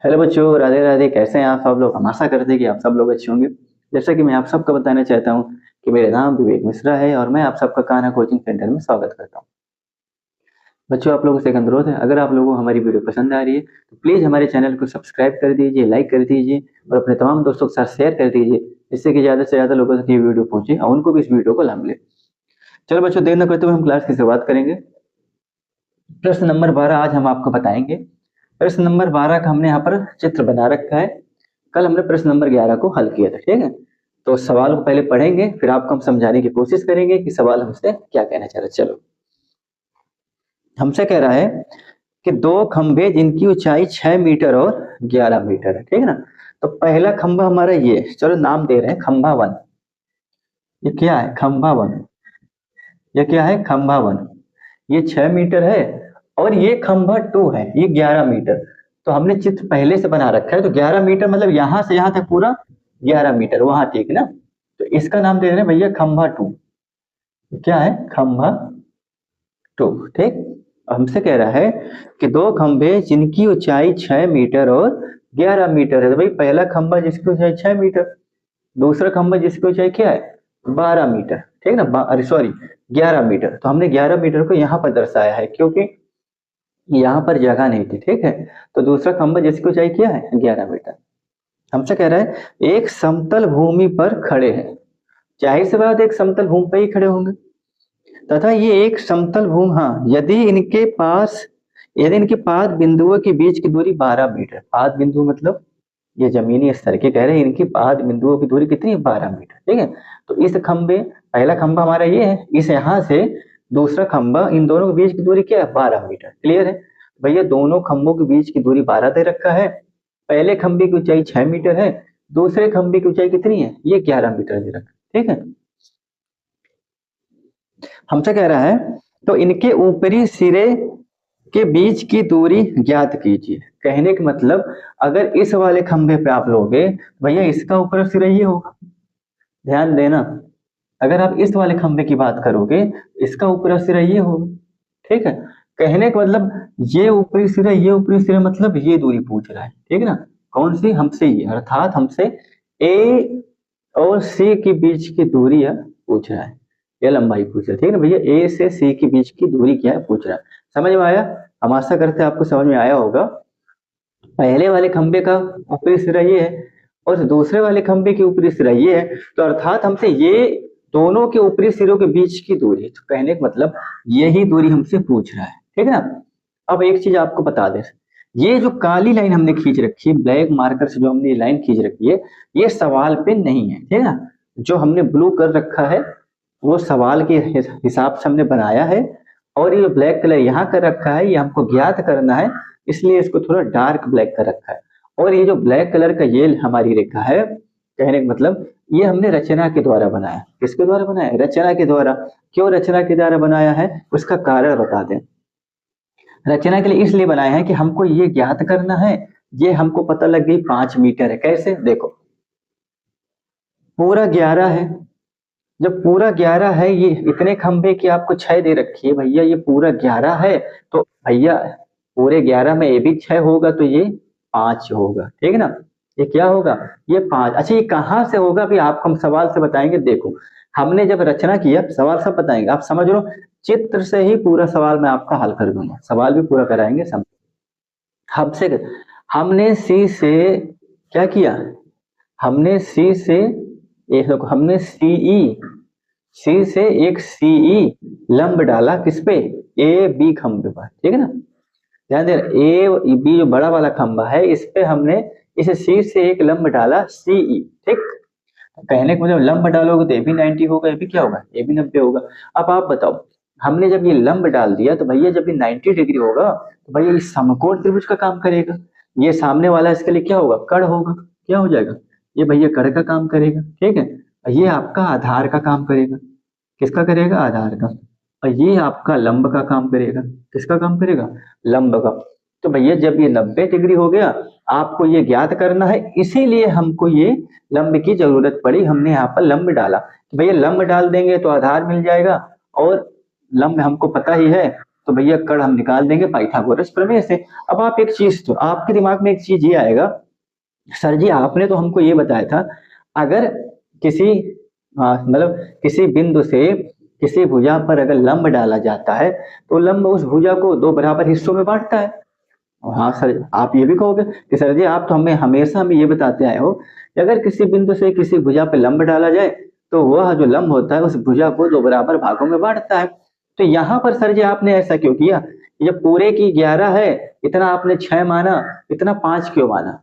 Hello बच्चों, राधे राधे। कैसे हैं आप सब लोग? हम आशा करते हैं कि आप सब लोग अच्छे होंगे। जैसा कि मैं आप सबको बताना चाहता हूं कि मेरा नाम विवेक मिश्रा है और मैं आप सबका कान्हा कोचिंग सेंटर में स्वागत करता हूं। बच्चों, आप लोगों से एक अनुरोध है, अगर आप लोगों को हमारी वीडियो पसंद आ रही है तो प्लीज़ हमारे चैनल को सब्सक्राइब कर दीजिए, लाइक कर दीजिए और अपने तमाम दोस्तों के साथ शेयर कर दीजिए, जिससे कि ज़्यादा से ज़्यादा लोगों तक ये वीडियो पहुंचे और उनको भी इस वीडियो को लाभ मिले। चलो बच्चों, देर न करते हुए हम क्लास की शुरुआत करेंगे। प्रश्न नंबर 12 आज हम आपको बताएंगे। प्रश्न नंबर 12 का हमने यहाँ पर चित्र बना रखा है। कल हमने प्रश्न नंबर 11 को हल किया था, ठीक है। तो सवाल को पहले पढ़ेंगे, फिर आपको हम समझाने की कोशिश करेंगे कि सवाल हमसे क्या कहना चाह रहा है। चलो, हमसे कह रहा है कि दो खंभे जिनकी ऊंचाई 6 मीटर और 11 मीटर है, ठीक है ना। तो पहला खंभा हमारा ये, चलो नाम दे रहे हैं खंभा 1। ये क्या है? खंभा 1। ये क्या है? खंभा 1। ये 6 मीटर है और ये खंभा 2 है, ये 11 मीटर। तो हमने चित्र पहले से बना रखा है, तो 11 मीटर मतलब यहां से यहां तक पूरा 11 मीटर वहां, ठीक है ना। तो इसका नाम दे रहे हैं भैया खंभा 2। क्या है? खंभा 2, ठीक। हमसे कह रहा है कि दो खंभे जिनकी ऊंचाई 6 मीटर और 11 मीटर है। तो भाई पहला खंभा जिसकी ऊंचाई 6 मीटर, दूसरा खंभा जिसकी ऊंचाई क्या है? 12 मीटर, ठीक ना। अरे सॉरी, 11 मीटर। तो हमने 11 मीटर को यहाँ पर दर्शाया है क्योंकि यहाँ पर जगह नहीं थी, ठीक है। तो दूसरा खंभा जिसकी ऊंचाई क्या है? 11 मीटर। हमसे कह रहा है एक समतल भूमि पर खड़े हैं। जाहिर सी बात है, एक समतल भूमि पर ही खड़े होंगे तथा ये एक समतल भूमि, हाँ, यदि इनके पाद बिंदुओं के बीच की दूरी 12 मीटर। पाद बिंदु मतलब ये जमीनी स्तर के कह रहे हैं, इनकी पाद बिंदुओं की दूरी कितनी है? 12 मीटर, ठीक है। तो इस खंबे, पहला खंबा हमारा ये है, इस यहाँ से दूसरा खंबा, इन दोनों के बीच की दूरी क्या है? 12 मीटर। क्लियर है भैया? दोनों खंभों के बीच की दूरी 12 दे रखा है। पहले खंबे की ऊंचाई 6 मीटर है, दूसरे खंबे की ऊंचाई कितनी है? ये 11 मीटर दे रखा है, ठीक है। हमसे कह रहा है तो इनके ऊपरी सिरे के बीच की दूरी ज्ञात कीजिए। कहने का मतलब, अगर इस वाले खंभे पे आप लोगे भैया, इसका ऊपरी सिरा ये होगा। ध्यान देना, अगर आप इस वाले खंभे की बात करोगे, इसका ऊपरी सिरा ये होगा, ठीक है। कहने का मतलब ये ऊपरी सिरा, ये ऊपरी सिरा मतलब ये दूरी पूछ रहा है, ठीक है ना। कौन सी? हमसे ये, अर्थात हमसे ए और सी के बीच की दूरी पूछ रहा है, या लंबाई पूछ रहा है, ठीक है ना भैया। ए से सी के बीच की दूरी क्या है पूछ रहा है। समझ में आया? हम आशा करते हैं आपको समझ में आया होगा। पहले वाले खंबे का ऊपरी सिरा ये है और दूसरे वाले खंबे की ऊपरी सिरा ये है, तो अर्थात हमसे ये दोनों के ऊपरी सिरों के बीच की दूरी, तो कहने का मतलब यही दूरी हमसे पूछ रहा है, ठीक है ना। अब एक चीज आपको बता दें, ये जो काली लाइन हमने खींच रखी है, ब्लैक मार्कर से जो हमने लाइन खींच रखी है, ये सवाल पे नहीं है, ठीक है ना। जो हमने ब्लू कर रखा है वो सवाल के हिसाब से हमने बनाया है, और ये ब्लैक कलर यहाँ कर रखा है, ये हमको ज्ञात करना है, इसलिए इसको थोड़ा डार्क ब्लैक कर रखा है। और ये जो ब्लैक कलर का ये हमारी रेखा है, कहने का मतलब ये हमने रचना के द्वारा बनाया। किसके द्वारा बनाया? रचना के द्वारा। क्यों रचना के द्वारा बनाया है, उसका कारण बता दें। रचना के लिए इसलिए बनाया है कि हमको ये ज्ञात करना है, ये हमको पता लग गई 5 मीटर है। कैसे? देखो, पूरा 11 है। जब पूरा 11 है, ये इतने खंबे की आपको 6 दे रखी है भैया, ये पूरा 11 है, तो भैया पूरे 11 में ये भी 6 होगा, तो ये 5 होगा, ठीक है ना। ये क्या होगा? ये 5। अच्छा, ये कहाँ से होगा अभी आपको हम सवाल से बताएंगे। देखो, हमने जब रचना किया, सवाल सब बताएंगे, आप समझ लो। चित्र से ही पूरा सवाल मैं आपका हल कर दूंगा, सवाल भी पूरा कराएंगे। हमसे हमने सी से क्या किया? हमने सी से एक, हमने सी से एक सीई लंब डाला किस पे? ए बी खंभे पर, ठीक है ना। ध्यान दे, ए बी जो बड़ा वाला खंभा है, इस पे हमने इस सी से एक लंब डाला सीई, ठीक। कहने को जब लंब डालोगे तो ए भी 90 होगा, ए भी क्या होगा? ए भी 90 होगा। अब आप बताओ, हमने जब ये लंब डाल दिया तो भैया जब ये 90 डिग्री होगा तो भैया ये समकोण त्रिभुज का काम करेगा। ये सामने वाला इसके लिए क्या होगा? कड़ होगा। क्या हो जाएगा? ये भैया कड़ का काम करेगा, ठीक है। ये आपका आधार का काम करेगा। किसका करेगा? आधार का। और ये आपका लंब का काम करेगा। किसका काम करेगा? लंब का। तो भैया जब ये 90 डिग्री हो गया, आपको ये ज्ञात करना है, इसीलिए हमको ये लंब की जरूरत पड़ी, हमने यहाँ पर लंब डाला। तो भैया लंब डाल देंगे तो आधार मिल जाएगा, और लंब हमको पता ही है तो भैया कड़ हम निकाल देंगे पाइथागोरस प्रमेय से। अब आप एक चीज, तो आपके दिमाग में एक चीज ये आएगा, सर जी आपने तो हमको ये बताया था अगर किसी मतलब किसी बिंदु से किसी भुजा पर अगर लंब डाला जाता है तो लंब उस भुजा को दो बराबर हिस्सों में बांटता है। हाँ सर, आप ये भी कहोगे कि सर जी आप तो हमें ये बताते आए हो कि अगर किसी बिंदु से किसी भुजा पे लंब डाला जाए तो वह जो लंब होता है उस भुजा को दो बराबर भागों में बांटता है। तो यहाँ पर सर जी आपने ऐसा क्यों किया? ये पूरे की 11 है, इतना आपने 6 माना, इतना 5 क्यों माना?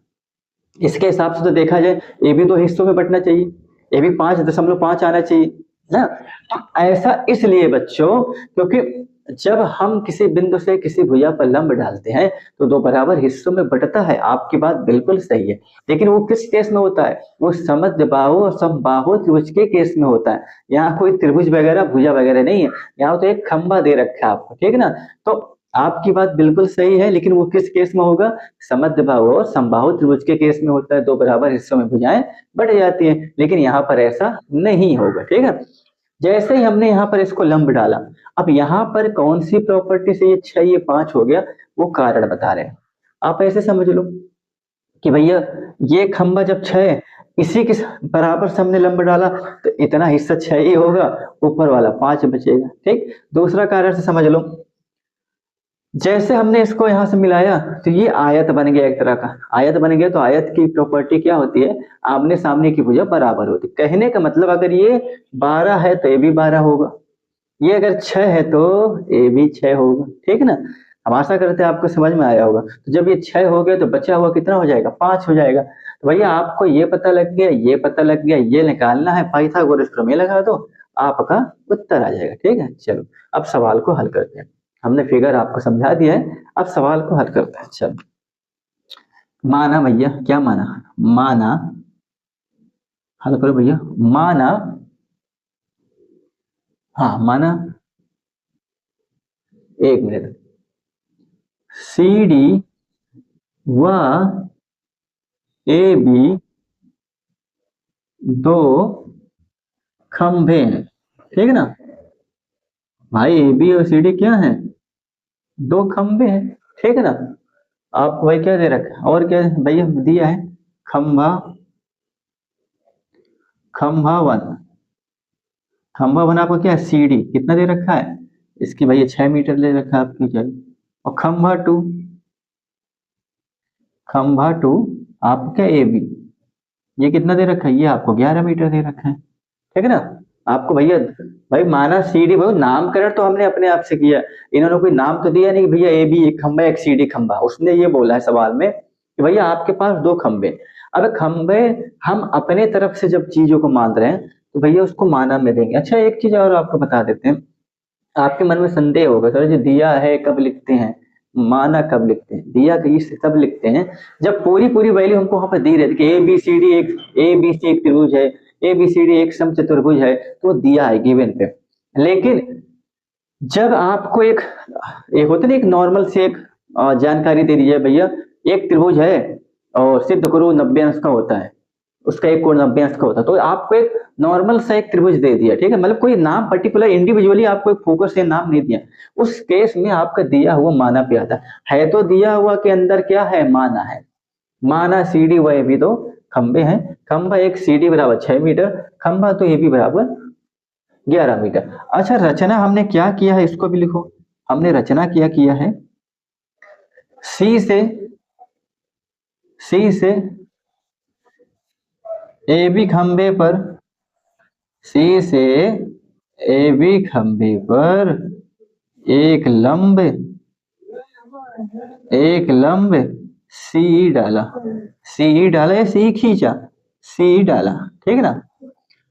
इसके हिसाब से तो देखा जाए ये भी दो हिस्सों में बंटना चाहिए, ये भी 5.5 आना चाहिए ना। तो ऐसा इसलिए बच्चों क्योंकि जब हम किसी बिंदु से किसी भुजा पर लंब डालते हैं तो दो बराबर हिस्सों में बंटता है, आपकी बात बिल्कुल सही है। लेकिन वो किस केस में होता है? वो समद्विबाहु और समबाहु त्रिभुज के केस में होता है। यहाँ कोई त्रिभुज वगैरह भुजा वगैरह नहीं है, यहाँ तो एक खंबा दे रखा है आपको, ठीक है ना। तो आपकी बात बिल्कुल सही है, लेकिन वो किस केस में होगा? समद्विबाहु और समबाहु त्रिभुज के केस में होता है, दो बराबर हिस्सों में भुजाएं बट जाती हैं। लेकिन यहाँ पर ऐसा नहीं होगा, ठीक है। जैसे ही हमने यहाँ पर इसको लंब डाला, अब यहाँ पर कौन सी प्रॉपर्टी से ये 6 ये 5 हो गया, वो कारण बता रहे हैं। आप ऐसे समझ लो कि भैया ये खंबा जब 6 है, इसी के बराबर से हमने लंब डाला तो इतना हिस्सा 6 ही होगा, ऊपर वाला 5 बचेगा, ठीक। दूसरा कारण से समझ लो, जैसे हमने इसको यहां से मिलाया तो ये आयत बन गया, एक तरह का आयत बन गया। तो आयत की प्रॉपर्टी क्या होती है? आमने सामने की भुजा बराबर होती है। कहने का मतलब अगर ये 12 है तो ये भी 12 होगा, ये अगर 6 है तो ये भी 6 होगा, ठीक ना। हम आशा करते हैं आपको समझ में आया होगा। तो जब ये 6 हो गए तो बचा हुआ कितना हो जाएगा? 5 हो जाएगा। तो भैया आपको ये पता लग गया, ये पता लग गया, ये निकालना है, पाइथागोरस प्रमेय लगा दो, आपका उत्तर आ जाएगा, ठीक है। चलो अब सवाल को हल करते हैं। हमने फिगर आपको समझा दिया है, अब सवाल को हल करते हैं। चलो माना भैया, क्या माना? माना, हल करो भैया। माना, हाँ माना, एक मिनट, सी डी व ए बी दो खंभे हैं, ठीक है ना। भाई ए बी और सी डी क्या है? दो खंभे हैं, ठीक है ना। आपको भाई क्या दे रखा है और क्या भैया दिया है? खंभा, खंभा 1, खंभा 1 आपको क्या है? सी डी कितना दे रखा है? इसकी भैया 6 मीटर ले रखा है आपकी चाहिए। और खंभा 2, खंभा 2 आपको क्या? ए बी, ये कितना दे रखा है? ये आपको 11 मीटर दे रखा है, ठीक है ना। आपको भैया भाई माना सी डी, भाई नामकरण तो हमने अपने आप से किया, इन्होंने कोई नाम तो दिया नहीं कि भैया ए बी एक खंभा एक सी डी खंभा। उसने ये बोला है सवाल में कि भैया आपके पास दो खंभे। अब खंभे हम अपने तरफ से जब चीजों को मान रहे हैं तो भैया उसको माना में देंगे। अच्छा एक चीज और आपको बता देते हैं, आपके मन में संदेह होगा सर जी दिया है कब लिखते हैं, माना कब लिखते हैं? दिया कहीं से तब लिखते हैं जब पूरी पूरी वैल्यू हमको वहां पर दी रहती है कि ए बी सी डी एक, ए बी सी एक त्रिभुज है, ए बी सी डी एक समचतुर्भुज है, तो दिया है गिवन पे। लेकिन जब आपको एक होता है ना, एक नॉर्मल से एक जानकारी दे दीजिए भैया एक त्रिभुज है और सिद्ध करो 90 अंश का होता है, उसका एक कोण 90 अंश का होता है, तो आपको एक नॉर्मल सा एक त्रिभुज दे दिया, ठीक है। मतलब कोई नाम पर्टिकुलर इंडिविजुअली आपको एक फोकस से नाम नहीं दिया। उस केस में आपका दिया हुआ माना पे आता है। तो दिया हुआ के अंदर क्या है? माना है। माना सी डी व ए बी दो खंबे हैं, खंबा एक सी डी बराबर 6 मीटर, खंबा तो ए बी बराबर 11 मीटर। अच्छा रचना हमने क्या किया है इसको भी लिखो। हमने रचना क्या किया है? सी से, सी से ए बी खंबे पर, सी से ए बी खंबे पर एक लंब, एक लंब सी डाला, सी डाला या सी खींचा, सी डाला, ठीक है ना।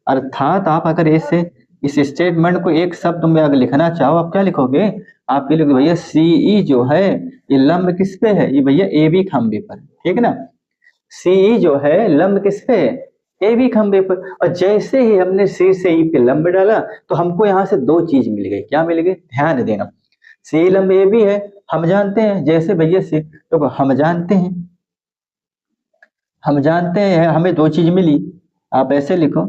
अर्थात आप अगर ऐसे इस स्टेटमेंट को एक शब्द में अगर लिखना चाहो आप क्या लिखोगे? आप ये लिखोगे भैया सीई जो है ये लंब किस पे है? ये भैया ए बी खंबे पर, ठीक है ना। सीई जो है लंब किस पे है? ए बी खंबे पर। और जैसे ही हमने सी से ई पे लंब डाला तो हमको यहाँ से दो चीज मिल गई। क्या मिल गई? ध्यान देना, सी लंब ए बी है हम जानते हैं, जैसे भैया सी तो हम जानते हैं, हम जानते हैं हमें दो चीज मिली। आप ऐसे लिखो,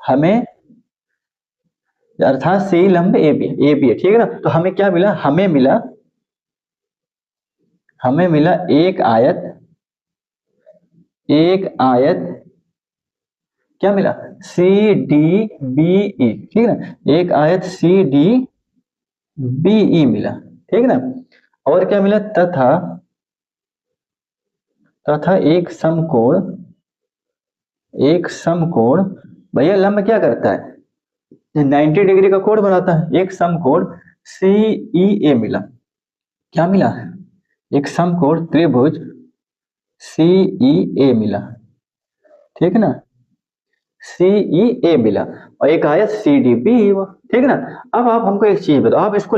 हमें अर्थात सी लंब ए बी है, ठीक है ना। तो हमें क्या मिला, हमें मिला एक आयत क्या मिला, सी डी बी ई, ठीक है ना, एक आयत सी डी बी ई मिला, ठीक है ना। और क्या मिला, तथा तथा एक समकोण भैया लंब क्या करता है, 90 डिग्री का कोण बनाता है, एक समकोण सी ई ए मिला। क्या मिला, एक समकोण त्रिभुज सी ई ए मिला, ठीक है ना, सी ई ए मिला। और एक आयत सी डी बी हुआ, ठीक है ना। अब आप हमको एक चीज बताओ, आप इसको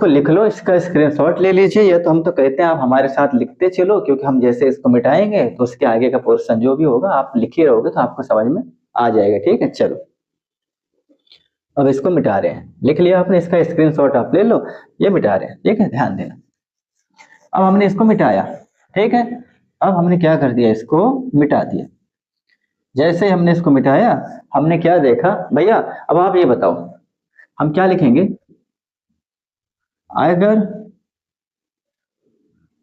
लिख लो, इसका स्क्रीनशॉट ले लीजिए। या तो हम तो कहते हैं आप हमारे साथ लिखते चलो, क्योंकि हम जैसे इसको मिटाएंगे तो उसके आगे का पोर्शन जो भी होगा आप लिखे रहोगे तो आपको समझ में आ जाएगा, ठीक है। चलो अब इसको मिटा रहे हैं, लिख लिया आपने, इसका स्क्रीनशॉट आप ले लो, ये मिटा रहे हैं, ठीक है, ध्यान देना। अब हमने इसको मिटाया, ठीक है। अब हमने क्या कर दिया, इसको मिटा दिया। जैसे ही हमने इसको मिटाया, हमने क्या देखा भैया, अब आप ये बताओ हम क्या लिखेंगे, अगर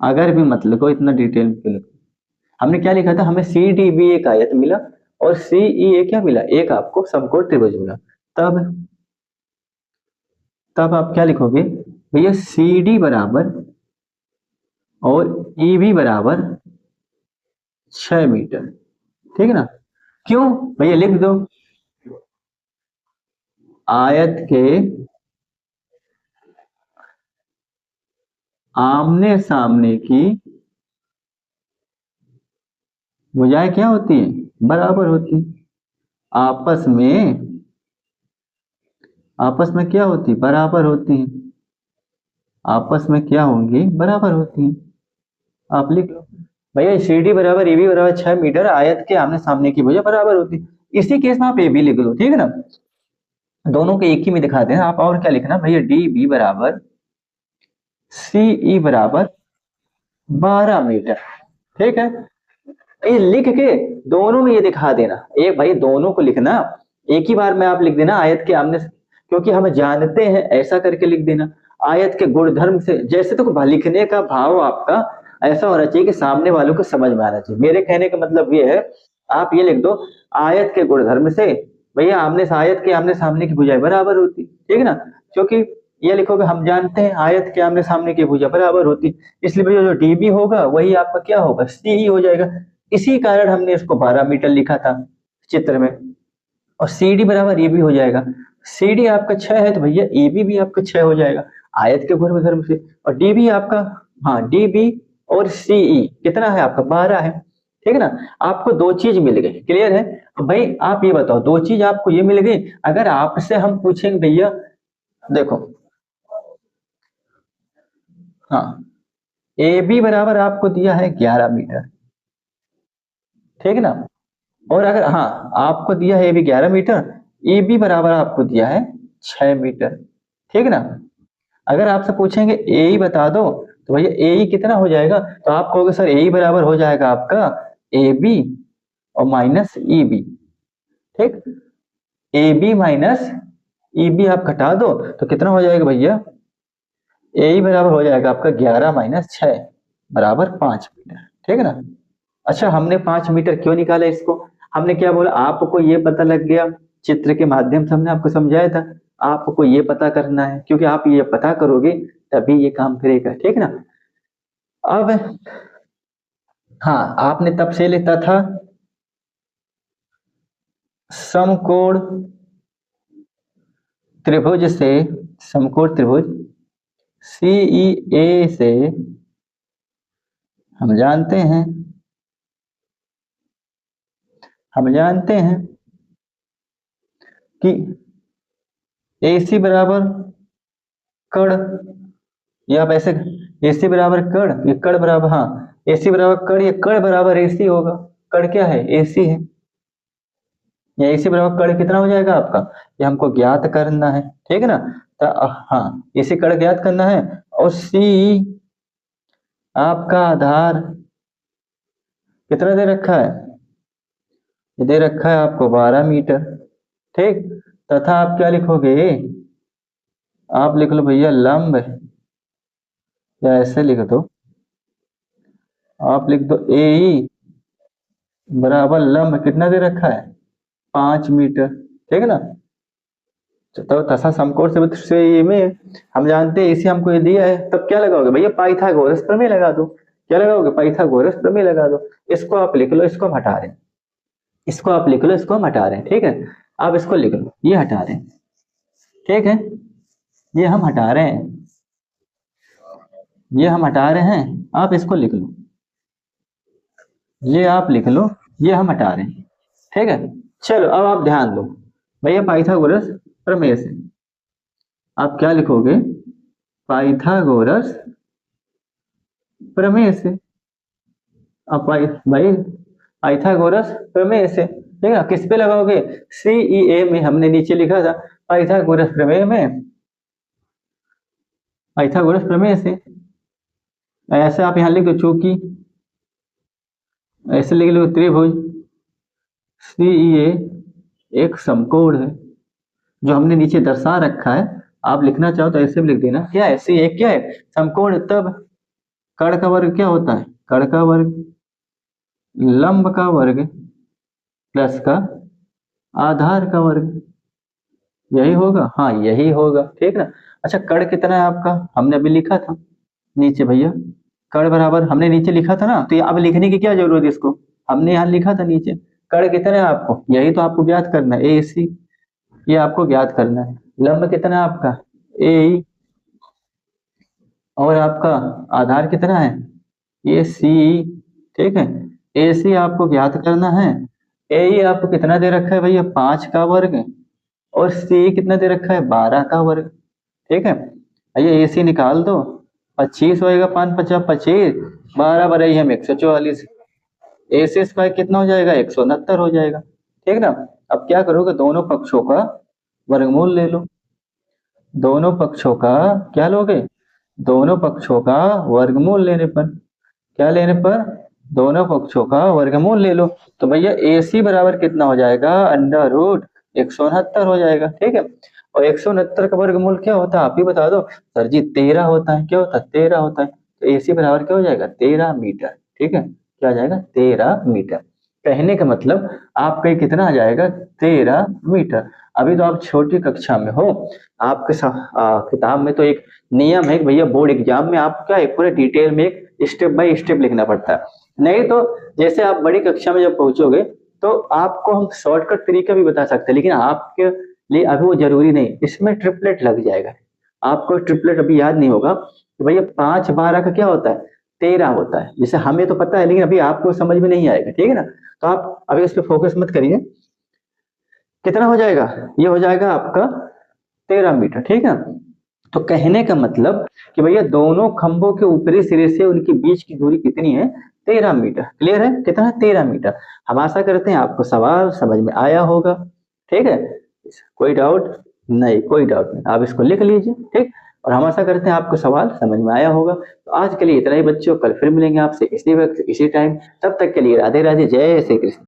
अगर भी मत लिखो, इतना डिटेल में क्यों लिखो। हमने क्या लिखा था, हमें सी डी बी एक आयत मिला और सी ई ए क्या मिला, एक आपको समकोण त्रिभुज मिला। तब तब आप क्या लिखोगे भैया, सी डी बराबर और ई बी बराबर 6 मीटर, ठीक है ना। क्यों भैया, लिख दो, आयत के आमने सामने की भुजाएं क्या होती है, बराबर होती है। आपस में आपस में क्या होती, बराबर होती है। आपस में क्या होंगी, बराबर होती है। आप लिख लो भैया, सी डी बराबर ए बी बराबर 6 मीटर, आयत के आमने सामने की भुजा बराबर होती है। इसी केस में आप ए बी लिख लो, ठीक है ना, दोनों को एक ही में दिखा देना आप। और क्या लिखना भैया, डी बी बराबर सी ई बराबर 12 मीटर, ठीक है। ये लिख के दोनों में ये दिखा देना, एक भाई दोनों को लिखना, एक ही बार में आप लिख देना आयत के आमने, क्योंकि हम जानते हैं, ऐसा करके लिख देना आयत के गुणधर्म से। जैसे तो लिखने का भाव आपका ऐसा होना चाहिए कि सामने वालों को समझ में आना चाहिए। मेरे कहने का मतलब ये है, आप ये लिख दो, आयत के गुणधर्म से भैया आयत के आमने सामने की भुजाएं बराबर होती, ठीक है ना। क्योंकि ये लिखोगे, हम जानते हैं आयत के आमने सामने की भुजा बराबर होती, इसलिए भैया जो डीबी होगा वही आपका क्या होगा, सी ही हो जाएगा। इसी कारण हमने इसको 12 मीटर लिखा था चित्र में। और सी डी बराबर ए बी हो जाएगा, सी डी आपका 6 है तो भैया ए बी भी आपका 6 हो जाएगा आयत के गुणधर्म से। और डी बी आपका, हाँ डी बी और सी ई कितना है आपका, 12 है, ठीक है ना। आपको दो चीज मिल गई, क्लियर है। अब भाई आप ये बताओ, दो चीज आपको ये मिल गई, अगर आपसे हम पूछेंगे भैया, देखो, हाँ ए बी बराबर आपको दिया है 11 मीटर, ठीक है ना। और अगर हाँ आपको दिया है A B 11 metre, A B बराबर आपको दिया है 6 मीटर, ठीक है ना। अगर आपसे पूछेंगे ए ई बता दो, तो भैया ए ई कितना हो जाएगा, तो आप कहोगे सर ए ई बराबर हो जाएगा आपका ए बी और माइनस ई बी, ठीक। A B minus E B आप घटा दो तो कितना हो जाएगा भैया, ए ई बराबर हो जाएगा आपका 11 - 6 बराबर 5 मीटर, ठीक है ना। अच्छा, हमने 5 मीटर क्यों निकाला इसको, हमने क्या बोला, आपको ये पता लग गया, चित्र के माध्यम से हमने आपको समझाया था, आपको ये पता करना है, क्योंकि आप ये पता करोगे तभी ये काम करेगा, ठीक है ना। अब हाँ, आपने तब से लिखा था समकोण त्रिभुज से, समकोण त्रिभुज सीई ए से हम जानते हैं हम जानते हैं कि AC बराबर कड़, या आप ऐसे, AC बराबर कड़, ये कड़ बराबर, हाँ AC बराबर कड़, ये कड़ बराबर AC होगा। कड़ क्या है, AC है। या AC बराबर कड़ कितना हो जाएगा आपका, ये हमको ज्ञात करना है, ठीक है ना। तो हाँ, AC कड़ ज्ञात करना है। और C आपका आधार कितना दे रखा है, ये दे रखा है आपको 12 मीटर, ठीक। तथा आप क्या लिखोगे, आप लिख लो भैया लंब, या ऐसे लिख दो, आप लिख दो ए ई बराबर लंब कितना दे रखा है, 5 मीटर। ठीक है ना। तो तथा समकोण से ये में हम जानते हैं इसे हमको ये दिया है, तब क्या लगाओगे भैया, पाइथागोरस प्रमेय लगा दो। क्या लगाओगे, पाइथागोरस प्रमेय लगा दो। इसको आप लिख लो, इसको हम हटा रहे हैं, इसको आप लिख लो, इसको हम हटा रहे हैं। ठीक है, आप इसको लिख लो, ये हटा रहे हैं। ठीक है, ये हम हटा रहे हैं, ये हम हटा रहे हैं, आप इसको लिख लो, ये आप लिख लो, ये हम हटा रहे हैं। ठीक है। चलो अब आप ध्यान दो भैया, पाइथागोरस प्रमेय से आप क्या लिखोगे, पाइथागोरस प्रमेय से। अब भाई पाइथागोरस प्रमेय से, ठीक है, किस पे लगाओगे, सीईए में हमने नीचे लिखा था पाइथागोरस प्रमेय में, पाइथागोरस प्रमेय से। ऐसे आप यहां लिख दो, चूंकि ऐसे लिख लो, त्रिभुज सीईए एक समकोण है, जो हमने नीचे दर्शा रखा है। आप लिखना चाहो तो ऐसे भी लिख देना, क्या है, सी एक क्या है, समकोण। तब कर्ण का वर्ग क्या होता है, कर्ण का वर्ग लंब का वर्ग प्लस का आधार का वर्ग, यही होगा, हाँ यही होगा। ठीक ना। अच्छा, कर्ण कितना है आपका, हमने अभी लिखा था नीचे भैया, कर्ण बराबर हमने नीचे लिखा था ना, तो ये अब लिखने की क्या जरूरत है, इसको हमने यहाँ लिखा था नीचे। कर्ण कितना है आपको, यही तो आपको ज्ञात करना है, ए सी, ये आपको ज्ञात करना है। लंब कितना है आपका, ए, और आपका आधार कितना है, ये सी। ठीक है, ए सी आपको ज्ञात करना है। ए आपको कितना दे रखा है भैया, 5 का वर्ग, और सी कितना दे रखा है, 12 का वर्ग। ठीक है, ये ए सी निकाल दो, 25 होएगा, 5 × 5 = 25, 12 हम 144, ए सी स्क्वायर कितना हो जाएगा, 169 हो जाएगा। ठीक ना। अब क्या करोगे, दोनों पक्षों का वर्गमूल ले लो, दोनों पक्षों का क्या लोगे, दोनों पक्षों का वर्गमूल लेने पर, क्या लेने पर, दोनों पक्षों का वर्गमूल ले लो। तो भैया ए सी बराबर कितना हो जाएगा, √169 हो जाएगा। ठीक है, और 169 का वर्गमूल क्या होता है, आप ही बता दो सर जी, 13 होता है। क्या होता है, 13 होता है। तो ए सी बराबर क्या हो जाएगा, 13 मीटर। ठीक है, क्या आ जाएगा, 13 मीटर। कहने का मतलब आपका ये कितना आ जाएगा, 13 मीटर। अभी तो आप छोटी कक्षा में हो, आपके किताब में तो एक नियम है कि भैया बोर्ड एग्जाम में आप क्या है, पूरे डिटेल में एक स्टेप बाय स्टेप लिखना पड़ता है। नहीं तो जैसे आप बड़ी कक्षा में जब पहुंचोगे तो आपको हम शॉर्टकट तरीका भी बता सकते हैं, लेकिन आपके लिए अभी वो जरूरी नहीं, इसमें ट्रिपलेट लग जाएगा। आपको ट्रिपलेट अभी याद नहीं होगा कि भैया 5 × 12 का क्या होता है, 13 होता है। जैसे हमें तो पता है, लेकिन अभी आपको समझ में नहीं आएगा। ठीक है ना। तो आप अभी उस पर फोकस मत करिए। कितना हो जाएगा, ये हो जाएगा आपका 13 मीटर। ठीक है। तो कहने का मतलब कि भैया दोनों खंभों के ऊपरी सिरे से उनके बीच की दूरी कितनी है, 13 मीटर। क्लियर है, कितना है, 13 मीटर। हम आशा करते हैं आपको सवाल समझ में आया होगा। ठीक है, कोई डाउट नहीं, कोई डाउट नहीं, आप इसको लिख लीजिए। ठीक, और हम आशा करते हैं आपको सवाल समझ में आया होगा। तो आज के लिए इतना ही बच्चों, कल फिर मिलेंगे आपसे इसी वक्त इसी टाइम। तब तक के लिए राधे राधे, जय श्री कृष्ण।